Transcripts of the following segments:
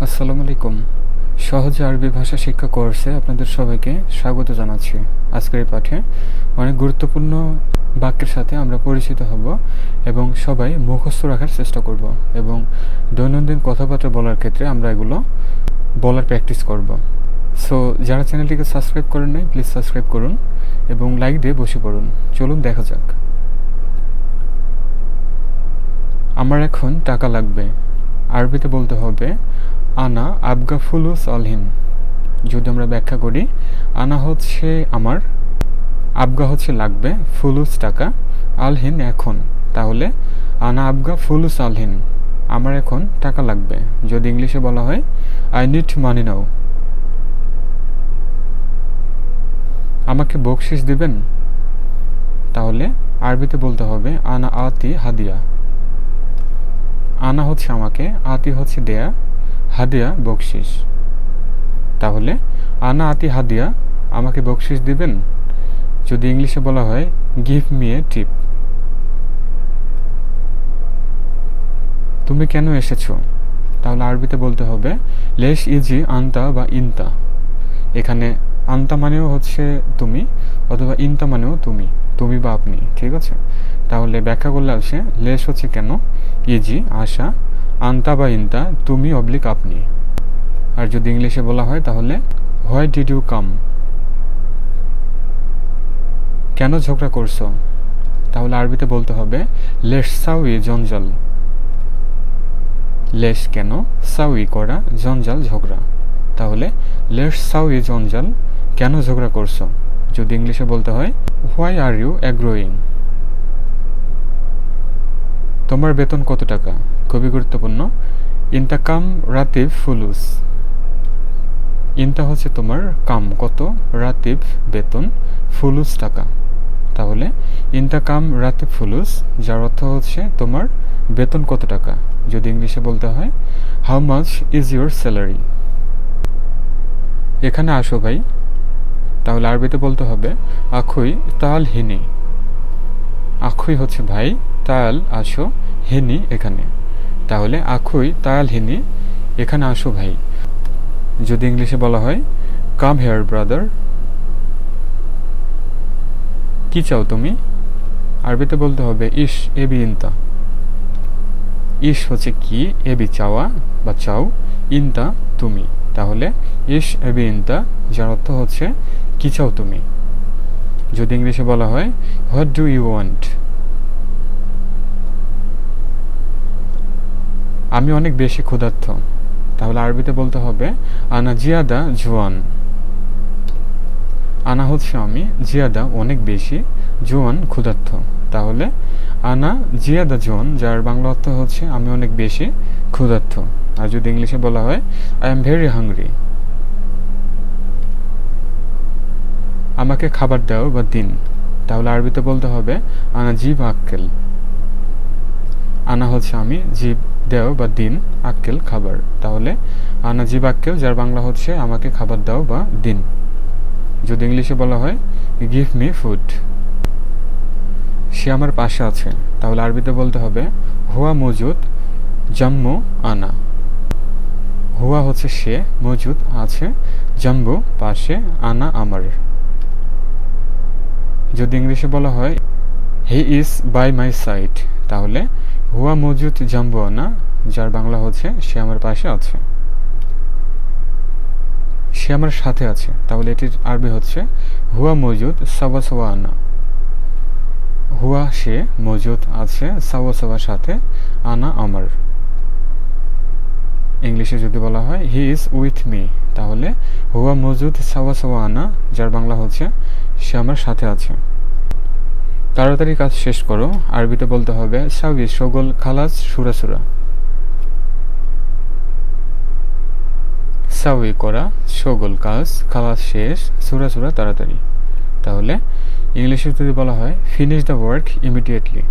আসসালামু আলাইকুম। সহজ আরবি ভাষা শিক্ষা কোর্সে আপনাদের সবাইকে স্বাগত জানাচ্ছি। আজকের এই পাঠে অনেক গুরুত্বপূর্ণ বাক্যের সাথে আমরা পরিচিত হব এবং সবাই মুখস্থ রাখার চেষ্টা করব এবং দৈনন্দিন কথাবার্তা বলার ক্ষেত্রে আমরা এগুলো বলার প্র্যাকটিস করব। সো যারা চ্যানেলটিকে সাবস্ক্রাইব করেন নাই প্লিজ সাবস্ক্রাইব করুন এবং লাইক দিয়ে বসে পড়ুন। চলুন দেখা যাক। আমার এখন টাকা লাগবে। আরবিতে বলতে হবে আনা আবগা ফুলুস অলহিন। যদি আমরা ব্যাখ্যা করি, আনা হচ্ছে আমার, আবগা হচ্ছে লাগবে, ফুলুস টাকা, আলহিন এখন। তাহলে আনা আবগা ফুলুস আলহিন, আমার এখন টাকা লাগবে। যদি ইংলিশে বলা হয় আই নিড মানি নাও। আমাকে বকশিস দিবেন? তাহলে আরবিতে বলতে হবে আনা আতি হাদিয়া। আনা হচ্ছে আমাকে, আতি হচ্ছে দেয়া, হাদিয়া বকশিস। তাহলে আনা আতি হাদিয়া, আমাকে বকশিস দিবেন? যদি ইংলিশে বলা হয় গিভ মি এ টিপ। তুমি কেন এসেছো? তাহলে আরবিতে বলতে হবে লেশ ইজি আন্তা বা ইনতা। এখানে আন্তা মানেও হচ্ছে তুমি, অথবা ইনতা মানেও তুমি, তুমি বা আপনি, ঠিক আছে? তাহলে ব্যাখ্যা করলে আসে লেশ হচ্ছে কেন, ইজি আসা, আন্তা বা ইনতা তুমি অবলিক আপনি। আর যদি ইংলিশে বলা হয় তাহলে হোয়াই ডিড ইউ কাম। কেন ঝগড়া করছো? তাহলে আরবিতে বলতে হবে লেশ সাউই জঞ্জাল। লেশ কেন, সাউই করা, জঞ্জাল ঝগড়া। তাহলে লেশ সাউই জঞ্জাল, কেন ঝগড়া করছো? যদি ইংলিশে বলতে হয় হোয়াই আর ইউ অ্যাগ্রোয়িং। তোমার বেতন কত টাকা? খুবই গুরুত্বপূর্ণ। ইনতা কাম রাতিব ফুলুস। ইনতা হচ্ছে তোমার, কাম কত, রাতিব বেতন, ফুলুস টাকা। তাহলে ইনতা কাম রাতিব ফুলুস, যার অর্থ হচ্ছে তোমার বেতন কত টাকা। যদি ইংলিশে বলতে হয় how much is your salary. এখানে আসো ভাই। তাহলে আরবিতে বলতে হবে আখুই তাল হিনি। আখুই হচ্ছে ভাই, তাল আসো, হিনি এখানে। তাহলে আখুই তাল হিনি, এখানে আসো ভাই। যদি ইংলিশে বলা হয় কাম হেয়ার ব্রাদার। কি চাও তুমি? আরবিতে বলতে হবে ইশ এবি ইনতা। ইশ হচ্ছে কি, এবি চাওয়া বা চাও, ইনতা তুমি। তাহলে ইশ এবি ইনতা, যার অর্থ হচ্ছে কি চাও তুমি। যদি ইংলিশে বলা হয় হোয়াট ডু ইউ ওয়ান্ট। আমি অনেক বেশি ক্ষুধার্ত। তাহলে আরবিতে বলতে হবে আনা জিয়াদা জোয়ান। আনা হচ্ছে আমি, জিয়াদা অনেক বেশি, জোয়ান ক্ষুধার্ত। তাহলে আনা জিয়াদা জোয়ান, যার বাংলা অর্থ হচ্ছে আমি অনেক বেশি ক্ষুধার্ত। আর যদি ইংলিশে বলা হয় আই এম ভেরি হাংরি। আমাকে খাবার দাও বা দিন। তাহলে আরবিতে বলতে হবে আনা জিব আক্কেল। আনা হচ্ছে আমি, জিব দেও বা দিন, আক্কেল খাবার। তাহলে আনা জিব আক্কেল, যার বাংলা হচ্ছে আমাকে খাবার দাও বা দিন। যদি ইংলিশে বলা হয় গিভ মি ফুড। সে আমার পাশে আছে। তাহলে আরবিতে বলতে হবে হুয়া মজুদ জাম্মু আনা। হুয়া হচ্ছে সে, মজুদ আছে, জাম্বু পাশে, আনা আমার। যদি ইংলিশে বলা হয় he is by my side. তাহলে হুয়া মজুদ জাম্বু আনা, যার বাংলা হচ্ছে সে আমার পাশে আছে, সে আমার সাথে আছে। তাহলে এটির আরবি হচ্ছে হুয়া মজুদ সাওয়া সাওয়া আনা। হুয়া সে, মজুদ আছে, সাওয়া সাওয়া সাথে, আনা আমার। ইংলিশে যদি বলা হয় হি ইজ উইথ মি, তাহলে হুয়া মজুদ সাওয়া সাওয়া আনা, যার বাংলা হচ্ছে সে আমার সাথে আছে। তাড়াতাড়ি কাজ শেষ করো। আরবিতে বলতে হবে সাউই শগল খালাস সুরা সুরা। সাউই করা, শগল কাজ, খালাস শেষ, সুরা সুরা তাড়াতাড়ি। তাহলে ইংলিশে যদি বলা হয় ফিনিশ দ্য ওয়ার্ক ইমিডিয়েটলি।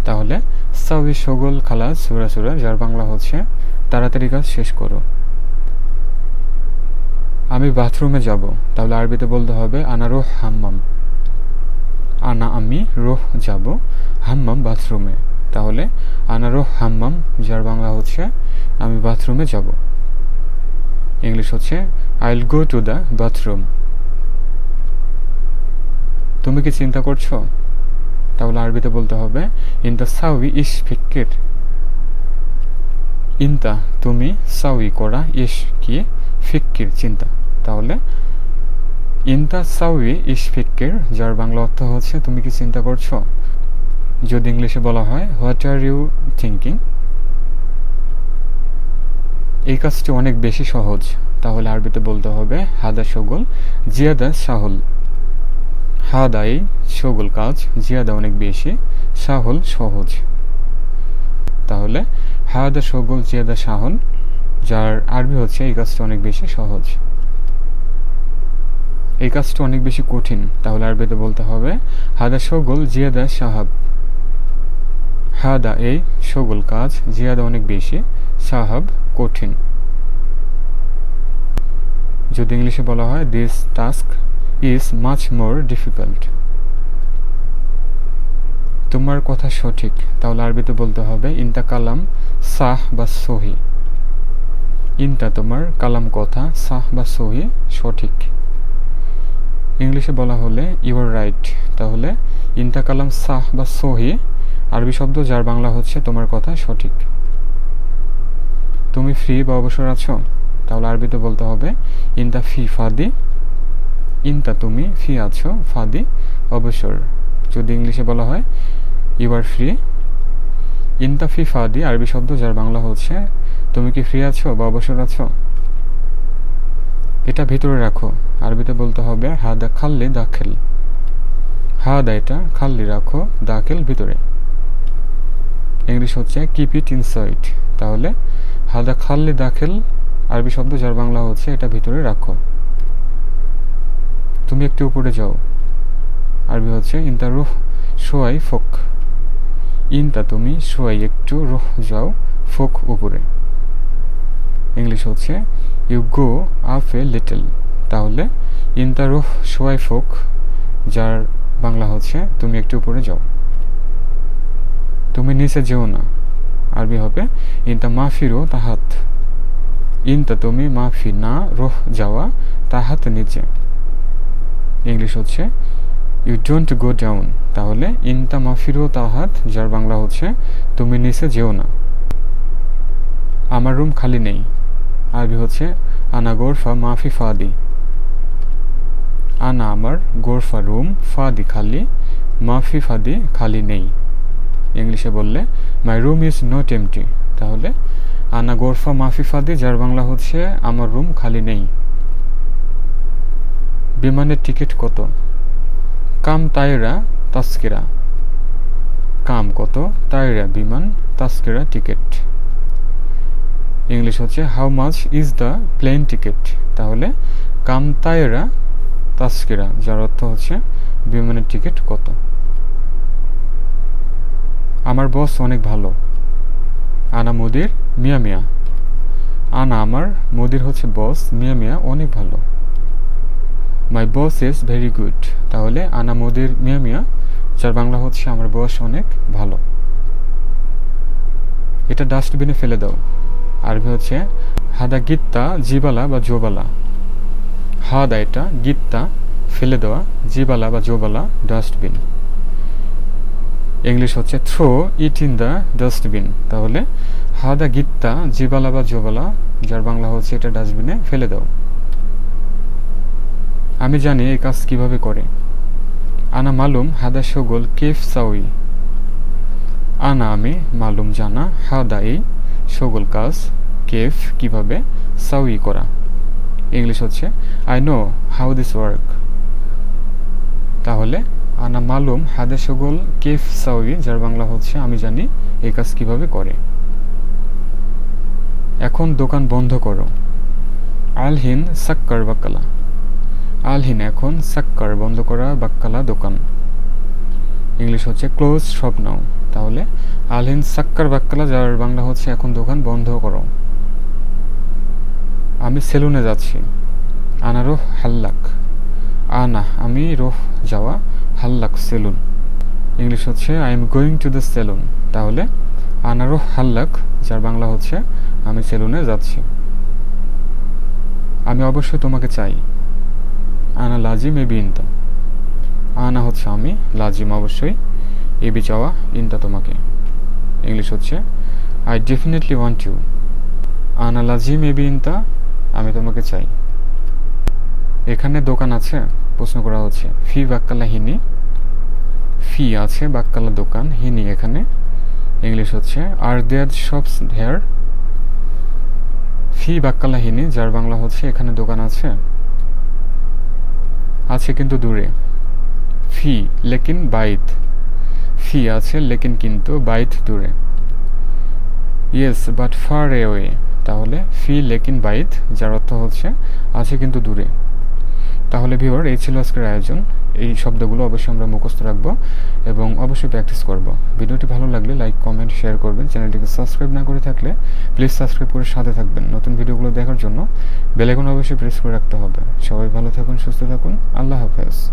তাহলে সাউই শগল খালাস সুরা সুরা, যার বাংলা হচ্ছে তাড়াতাড়ি কাজ শেষ করো। আমি বাথরুমে যাব। তাহলে আরবিতে বলতে হবে আনা রোহ হাম্মাম। আনা আমি, রোহ যাব, হাম্মাম বাথরুমে। তাহলে আনা রোহ হাম্মাম, যার বাংলা হচ্ছে আমি বাথরুমে যাব। ইংলিশ হচ্ছে I will go to the bathroom. তুমি কি চিন্তা করছো? তাহলে আরবিতে বলতে হবে ইনতা সাউই ইশ ফিক্কির। ইনতা তুমি, সাউই করা, ইশ কি, ফিক্কির চিন্তা। তাহলে ইনতা সাউই ইশ ফিক্কির, যার বাংলা অর্থ হচ্ছে তুমি কি চিন্তা করছো। যদি ইংলিশে বলা হয় হোয়াট আর ইউ থিঙ্কিং। এই কাজটি অনেক বেশি সহজ, তাহলে আরবিতে বলতে হবে হাদা শগুল জিয়াদা সাহুল। হাদা এই শগুল কাজ, জিয়াদা অনেক বেশি, সাহুল সহজ। তাহলে হাদা শগুল জিয়াদা সাহুল, যার আরবি হচ্ছে এই কাজটি অনেক বেশি সহজ। এই কাজটি অনেক বেশি কঠিন, তাহলে আরবিতে বলতে হবে হাদা শগুল জিয়াদা সাহাব। হাদা এই শগুল কাজ, জিয়াদা অনেক বেশি, সাহাব কঠিন। যদি ইংলিশে বলা হয় this task is much more difficult. তোমার কথা সঠিক, তাহলে আরবিতে বলতে হবে ইনতা কালাম সাহ বা সহি। ইনতা তোমার, কালাম কথা, সাহ বা সহি সঠিক। ইংলিশে বলা হলে ইউ আর রাইট, তাহলে ইনতা কালাম সাহ বা সহি আরবি শব্দ, যার বাংলা হচ্ছে তোমার কথা সঠিক। তুমি ফ্রি বা অবসর আছো, তাহলে আরবিতে বলতে হবে ইনতা ফি ফাদি। ইনতা তুমি, ফি আছো, ফাদি অবসর। যদি ইংলিশে বলা হয় ইউ আর ফ্রি। ইনতা ফি ফাদি আরবি শব্দ, যার বাংলা হচ্ছে তুমি কি ফ্রি আছো বা অবসর আছো। এটা ভিতরে রাখো, আরবিতে বলতে হবে হাদা খাল্লি দাখিল। হাদা এটা, খাল্লি রাখো, দাখিল ভিতরে। ইংলিশ হচ্ছে কিপ ইট ইনসাইড। তাহলে হাদা খাল্লি দাখিল আরবি শব্দ, যার বাংলা হচ্ছে এটা ভিতরে রাখো। তুমি একটু উপরে যাও, আরবি হচ্ছে ইনতা রুহ শোয়াই ফোক। ইনতা তুমি, শোয়াই একটু, রুহ যাও, ফোক উপরে। ইংলিশ হচ্ছে you go up a little. তাহলে ইনতা রুহ শোয়াই ফোক, যার বাংলা হচ্ছে তুমি একটু উপরে যাও। তুমি নিচে যেও না, আরবি হবে ইনতা মাফিরো তাহাত। ইনতা তুমি, মাফি না, রোহ যাওয়া, তাহাত নিচে। ইংলিশ হচ্ছে ইউ ডোন্ট গো ডাউন। তাহলে ইনতা মাফিরো তাহাত, যার বাংলা হচ্ছে তুমি নিচে যেও না। আমার রুম খালি নেই, আরবি হচ্ছে আনা গোরফা মাফি ফাদি। আনা আমার, গোরফা রুম, ফাদি খালি, মাফি ফাদি খালি নেই। ইংলিশে বললে my room is not empty. তাহলে আনা গোরফা মাফি ফাদি, যার বাংলা হচ্ছে আমার রুম খালি নেই। বিমানের টিকিট কত? কাম তাইরা তাস্কিরা। কাম কত, তাইরা বিমান, তাস্কিরা টিকিট। ইংলিশ হচ্ছে how much is the plane ticket. তাহলে কাম তাইরা তাস্কিরা, যার অর্থ হচ্ছে বিমানের টিকিট কত। আমার বস অনেক ভালো। আনা মুদির মিয়া মিয়া। আনা আমার, মুদির হচ্ছে বস, মিয়া মিয়া অনেক ভালো। মাই বস ইজ ভেরি গুড। তাহলে আনা মুদির মিয়া মিয়া, যার বাংলা হচ্ছে আমার বস অনেক ভালো। এটা ডাস্টবিনে ফেলে দাও, আরবি হচ্ছে হাদা গিত্তা জিবালা বা জোবালা। হাদা এটা, গিত্তা ফেলে দেওয়া, জিবালা বা জোবালা ডাস্টবিন। ইংলিশ হচ্ছে throw it in the dustbin. তাহলে হাদা গিত্তা জিবালা বা জোবালা, যার বাংলা হচ্ছে এটা ডাস্টবিনে ফেলে দাও। আমি জানি এই কাজ কিভাবে করে। আনা মালুম হাদা শগল কেফ সাউই। আনা আমি, মালুম জানা, হাদা এই শগল কাজ, কেফ কিভাবে, সাউই করা। ইংলিশ হচ্ছে I know how this work. তাহলে আনা মালুম হাদা শগল কেফ সাউই, যার বাংলা হচ্ছে আমি জানি এই কাজ কিভাবে করে। এখন দোকান বন্ধ করো। আলহিন সাক্কার বাক্কালা। আলহিন এখন, সাক্কার বন্ধ করা, বাক্কালা দোকান। ইংলিশ হচ্ছে ক্লোজ শপ নাও। তাহলে আলহিন সাক্কার বাক্কালা, যার বাংলা হচ্ছে এখন দোকান বন্ধ করো। আমি সেলুনে যাচ্ছি। আনা রোহ হাল্লাক। আনা আমি, রোহ যাওয়া, হাল্লাক সেলুন। ইংলিশ হচ্ছে I am going to the salon. তাহলে আনারো হাল্লাক, যার বাংলা হচ্ছে আমি সেলুনে যাচ্ছি। আমি অবশ্যই তোমাকে চাই। আনা লাজিম এবি ইনতা। আনা হচ্ছে আমি, লাজিম অবশ্যই, এবি চাওয়া, ইনতা তোমাকে। ইংলিশ হচ্ছে আই ডেফিনেটলি ওয়ান্ট ইউ। আনা লাজিম এবি ইনতা, আমি তোমাকে চাই। এখানে দোকান আছে, প্রশ্ন করা হচ্ছে ফি বাক্কালা হিনি। ফি আছে, বাক্কালা দোকান, হিনি এখানে। ইংলিশ হচ্ছে আর দেয়ার শপস হেয়ার। ফি বাক্কালা হিনি, যার বাংলা হচ্ছে এখানে দোকান আছে, আছে কিন্তু দূরে। ফি লেকিন বাইত। ফি আছে লেকিন কিন্তু, বাইত দূরে। Yes but far away. তাহলে ফি লেকিন বাইত, যার অর্থ হচ্ছে আছে কিন্তু দূরে। তাহলে ভিউয়ার, এই ছিল আজকের আয়োজন। এই শব্দগুলো অবশ্যই আমরা মুখস্থ রাখবো এবং অবশ্যই প্র্যাকটিস করব। ভিডিওটি ভালো লাগলে লাইক, কমেন্ট, শেয়ার করবেন। চ্যানেলটিকে সাবস্ক্রাইব না করে থাকলে প্লিজ সাবস্ক্রাইব করে সাথে থাকবেন। নতুন ভিডিওগুলো দেখার জন্য বেল আইকন অবশ্যই প্রেস করে রাখতে হবে। সবাই ভালো থাকুন, সুস্থ থাকুন। আল্লাহ হাফেজ।